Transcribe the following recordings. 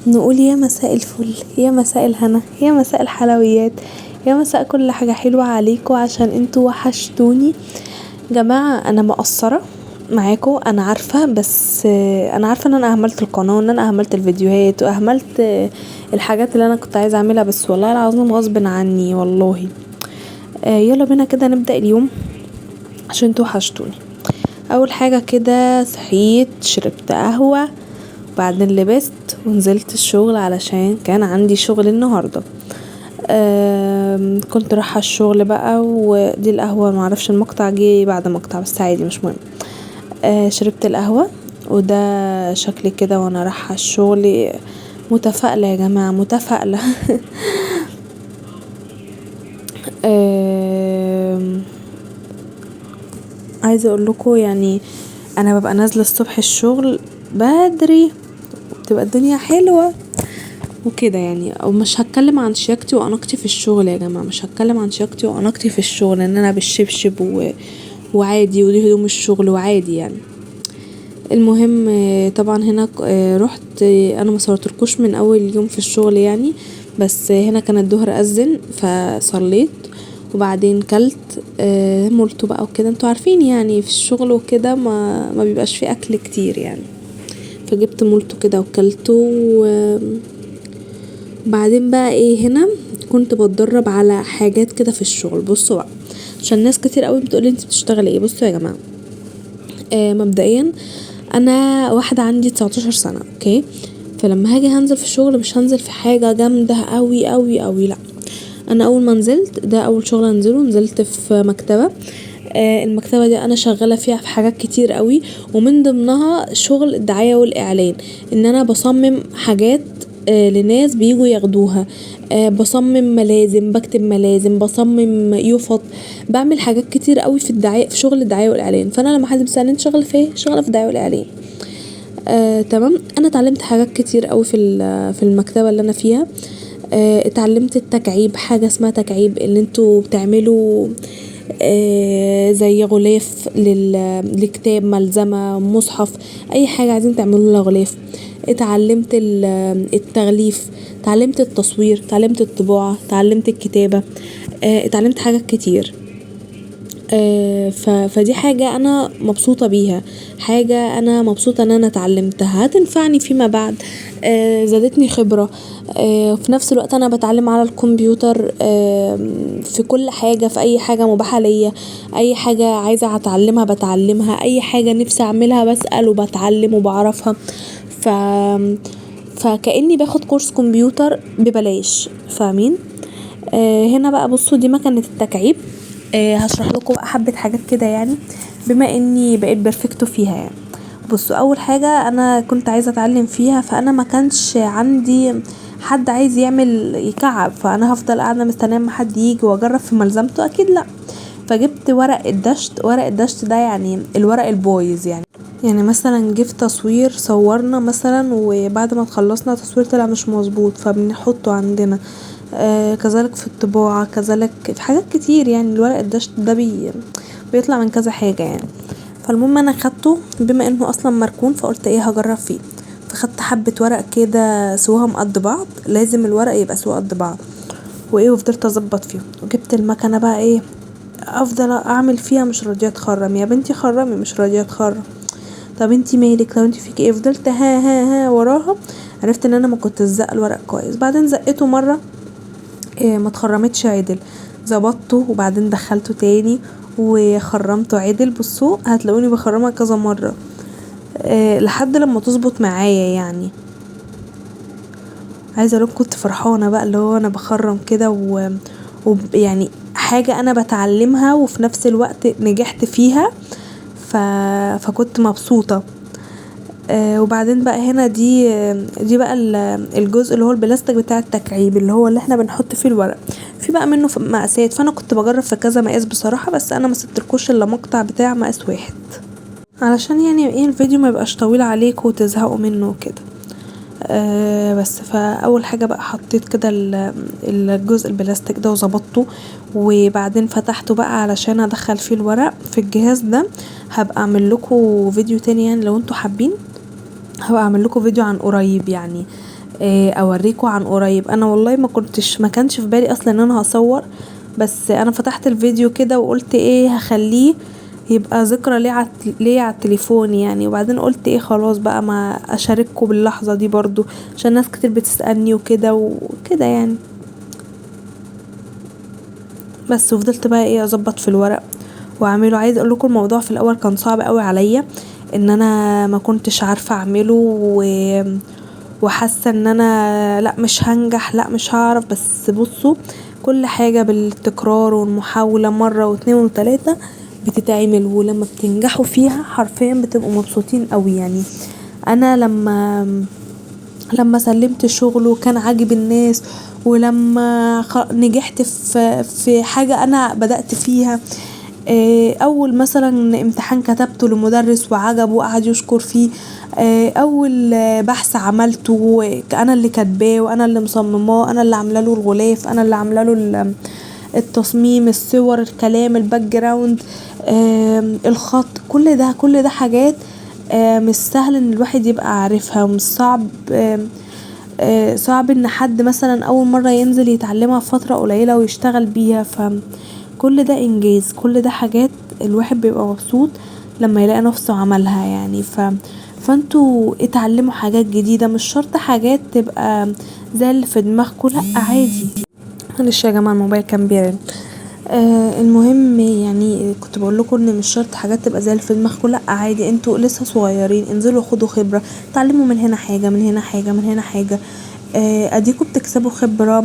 نقول يا مساء الفل، يا مساء الهنا، يا مساء الحلويات، يا مساء كل حاجة حلوة عليكم عشان انتوا وحشتوني جماعة. انا مقصرة معاكم انا عارفة، بس انا عارفة ان انا اهملت القناة وان انا اهملت الفيديوهات واهملت الحاجات اللي انا كنت عايزة اعملها، بس والله العظيم غصب عني والله. يلا بينا كده نبدأ اليوم عشان انتوا وحشتوني. اول حاجة كده صحيت شربت قهوة، بعدين لبست ونزلت الشغل علشان كان عندي شغل النهاردة. كنت رايحة الشغل بقى، ودي القهوة معرفش المقطع جه بعد مقطع بس عادي مش مهم. شربت القهوة وده شكلي كده وانا رايحة الشغل متفائلة يا جماعة متفائلة. عايزة اقول لكم يعني انا ببقى نازلة الصبح الشغل بدري وبتبقى الدنيا حلوة وكده يعني. او مش هتكلم عن شياكتي واناقتي في الشغل يا جماعه، مش هتكلم عن شياكتي واناقتي في الشغل ان انا بالشبشب وعادي ودي هدوم الشغل وعادي يعني. المهم طبعا هنا رحت انا ما صورتلكوش من اول يوم في الشغل يعني، بس هنا كان الظهر اذن فصليت وبعدين كلت مولتو بقى وكده. انتوا عارفين يعني في الشغل وكده ما بيبقاش فيه اكل كتير يعني، فجبت مولتو كده وكلته. بعدين بقى ايه هنا كنت بتدرب على حاجات كده في الشغل. بصوا بقى عشان ناس كتير قوي بتقولي انت بتشتغلي ايه. بصوا يا جماعه، مبدئيا انا واحده عندي 19 سنه اوكي، فلما هاجي هنزل في الشغل مش هنزل في حاجه جامده قوي قوي قوي، لا. انا اول ما نزلت ده اول شغل انزله، نزلت في مكتبه. المكتبة دي انا شغالة فيها في حاجات كتير قوي، ومن ضمنها شغل الدعاية والاعلان، ان انا بصمم حاجات لناس بيجوا ياخدوها. بصمم ملازم، بكتب ملازم، بصمم يفط، بعمل حاجات كتير قوي في الدعاية في شغل الدعاية والاعلان. فانا لما حد بيسألني انت شغالة في ايه، شغالة في الدعاية والاعلان. تمام. انا اتعلمت حاجات كتير قوي في المكتبة اللي انا فيها. اتعلمت التكعيب، حاجة اسمها تكعيب اللي انتوا بتعملوا زي غلاف لكتاب، ملزمة، مصحف، اي حاجة عايزين تعملوا لها غلاف. اتعلمت التغليف، اتعلمت التصوير، اتعلمت الطباعة، اتعلمت الكتابة. اتعلمت حاجات كتير. فدي حاجة انا مبسوطة بيها، حاجة انا مبسوطة ان انا اتعلمتها هتنفعني فيما بعد. زادتني خبرة. في نفس الوقت انا بتعلم على الكمبيوتر في كل حاجة، في اي حاجة مباحة ليا، اي حاجة عايزة اتعلمها بتعلمها، اي حاجة نفسي اعملها بسأل وبتعلم وبعرفها. ف فكأني باخد كورس كمبيوتر ببلاش، فاهمين؟ هنا بقى بصوا دي مكنة التكعيب. هشرح لكم بقى حبة حاجات كده يعني بما اني بقيت بيرفكتو فيها يعني. بصوا اول حاجة انا كنت عايزة اتعلم فيها، فانا ما كانش عندي حد عايز يعمل يكعب، فانا هفضل قاعدة مستنية اما حد يجي واجرب في ملزمته؟ اكيد لا. فجبت ورق الدشت. ورق الدشت ده يعني الورق البايظ يعني مثلا جه في تصوير صورنا مثلا وبعد ما خلصنا تصوير طلع مش مظبوط فبنحطه عندنا. كذلك في الطباعة، كذلك في حاجات كتير يعني. الورق الدشت ده بيطلع من كذا حاجة يعني. فالمهم انا خدته بما انه اصلا مركون، فقلت ايه هجرب فيه. فخدت حبة ورق كده سواهم قد بعض، لازم الورق يبقى سوا قد بعض وايه، وفضلت اظبط فيه وجبت المكنة بقى ايه افضل اعمل فيها. مش راضية تخرم يا بنتي، خرمي. مش راضية تخرم. طب انتي مالك، طب انتي فيك ايه؟ فضلت ها وراها. عرفت ان انا ما كنت زق الورق كويس. بعدين زقته مرة ما اتخرمتش عدل، ظبطته وبعدين دخلته تاني وخرمته عدل. بصوا هتلاقوني بخرمها كذا مرة لحد لما تظبط معايا يعني. عايزه اقول كنت فرحانه بقى اللي هو انا بخرم كده يعني حاجه انا بتعلمها وفي نفس الوقت نجحت فيها. فكنت مبسوطه. وبعدين بقى هنا دي بقى الجزء اللي هو البلاستيك بتاع التكعيب اللي هو اللي احنا بنحط فيه الورق. في بقى منه في مقاسات، فانا كنت بجرب في كذا مقاس بصراحه، بس انا ما سبتلكوش الا مقطع بتاع مقاس واحد علشان يعني ايه الفيديو ما يبقاش طويل عليكم وتزهقوا منه وكده. بس فاول حاجه بقى حطيت كده الجزء البلاستيك ده وظبطته، وبعدين فتحته بقى علشان ادخل فيه الورق في الجهاز ده. هبقى اعمل لكم فيديو تاني يعني لو انتوا حابين، هبقى اعمل لكم فيديو عن قريب يعني. اوريكم عن قريب. انا والله ما كانش في بالي اصلا ان انا هصور، بس انا فتحت الفيديو كده وقلت ايه هخليه يبقى ذكرى ليه على التليفون يعني. وبعدين قلت ايه خلاص بقى ما اشارككم باللحظة دي برضو عشان ناس كتير بتسألني وكده يعني. بس وفضلت بقى ايه اظبط في الورق واعمله. عايز اقول لكم الموضوع في الاول كان صعب قوي عليا، ان انا ما كنتش عارفه اعمله وحاسه ان انا لا مش هنجح لا مش هعرف. بس بصوا كل حاجه بالتكرار والمحاوله مره واتنين وتلاته بتتعمل، ولما بتنجحوا فيها حرفيا بتبقوا مبسوطين قوي يعني. انا لما سلمت شغل وكان عاجب الناس، ولما نجحت في حاجة انا بدأت فيها، اول مثلا امتحان كتبته لمدرس وعجبه وقعد يشكر فيه، اول بحث عملته انا اللي كاتباه وانا اللي مصمماه، انا اللي عامله له الغلاف، انا اللي عامله له التصميم، الصور، الكلام، الباك جراوند، الخط، كل ده حاجات مش سهل ان الواحد يبقى عارفها، ومش صعب صعب ان حد مثلا اول مرة ينزل يتعلمها في فترة قليلة ويشتغل بيها. فكل ده انجاز، كل ده حاجات الواحد بيبقى مبسوط لما يلاقي نفسه عملها يعني. فانتوا اتعلموا حاجات جديدة، مش شرط حاجات تبقى زي اللي في دماغكوا، لا عادي. معلش يا جماعة الموبايل كان بيرن. المهم يعني كنت بقول لكم ان مش شرط حاجات تبقى زي اللي في دماغكم، لا عادي، انتوا لسه صغيرين، انزلوا خدوا خبرة، اتعلموا من هنا حاجة من هنا حاجة من هنا حاجة. اديكوا بتكسبوا خبرة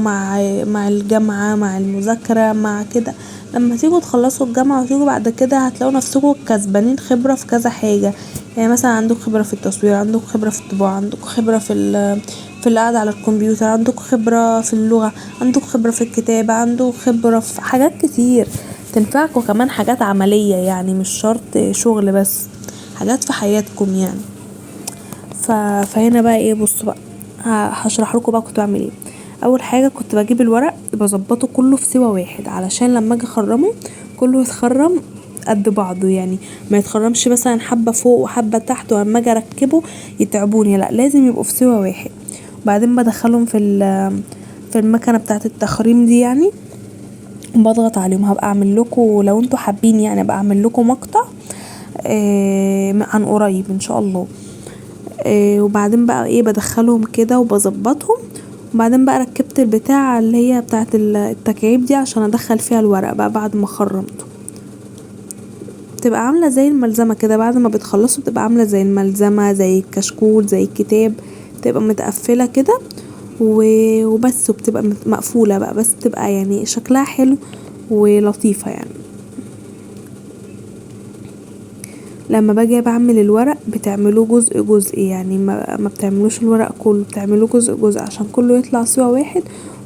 مع الجامعة مع المذاكرة مع كده. لما تيجوا تخلصوا الجامعة وتيجوا بعد كده هتلاقوا نفسكوا كسبانين خبرة في كذا حاجة. يعني مثلا عندكوا خبرة في التصوير، عندكوا خبرة في الطباعة، عندكوا خبرة في القعدة على الكمبيوتر، عندكوا خبرة في اللغة، عندكوا خبرة في الكتابة، عندكوا خبرة في حاجات كتير تنفعكوا، كمان حاجات عملية يعني مش شرط شغل بس، حاجات في حياتكم يعني. فهنا بقى ايه، بصوا بقى هشرح لكم بقى كنت بعمل ايه. اول حاجه كنت بجيب الورق بظبطه كله في سوا واحد علشان لما اجي اخرمه كله يتخرم قد بعضه يعني، ما يتخرمش مثلا حبه فوق وحبه تحت، واما اجي اركبه يتعبوني، لا لازم يبقوا في سوا واحد. وبعدين بدخلهم في المكنه بتاعه التخريم دي يعني، بضغط عليهم. هبقى اعمل لكم لو انتوا حابين يعني ابقى اعمل لكم مقطع عن قريب ان شاء الله. وبعدين بقى ايه بدخلهم كده وبظبطهم. وبعدين بقى ركبت البتاعة اللي هي بتاعة التكعيب دي عشان ادخل فيها الورق بقى بعد ما خرمته. بتبقى عاملة زي الملزمة كده، بعد ما بتخلصوا بتبقى عاملة زي الملزمة زي الكشكول زي الكتاب، بتبقى متقفلة كده وبس، وبتبقى مقفولة بقى، بس بتبقى يعني شكلها حلو ولطيفة يعني. لما باجي بعمل الورق بتعملوه جزء جزء يعني، ما بتعملوش الورق كله، بتعملوه جزء جزء عشان كله يطلع سوا واحد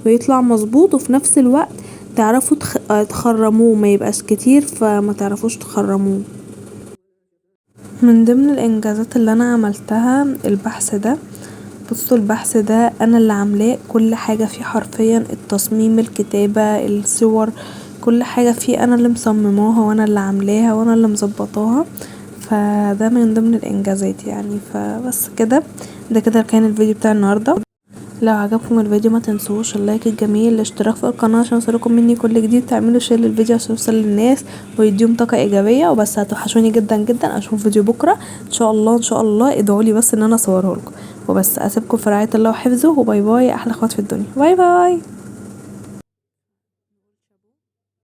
ويطلع مظبوط، وفي نفس الوقت تعرفوا تخرموه، ما يبقاش كتير فما تعرفوش تخرموه. من ضمن الانجازات اللي انا عملتها البحث ده. بصوا البحث ده انا اللي عاملاه، كل حاجة فيه حرفيا، التصميم، الكتابة، الصور، كل حاجة فيه انا اللي مصمماها وانا اللي عاملاها وانا اللي مظبطاها. فده من ضمن الانجازات يعني. فبس كده، ده كده كان الفيديو بتاع النهارده. لو عجبكم الفيديو ما تنسوش اللايك الجميل، الاشتراك في القناه عشان يوصلكم مني كل جديد، تعملوا شير للفيديو عشان يوصل للناس ويديهم طاقه ايجابيه. وبس هتوحشوني جدا جدا، اشوف فيديو بكره ان شاء الله ان شاء الله، ادعولي بس ان انا اصوره لكم. وبس اسيبكم في رعايه الله وحفظه، وباي باي احلى اخوات في الدنيا، باي باي.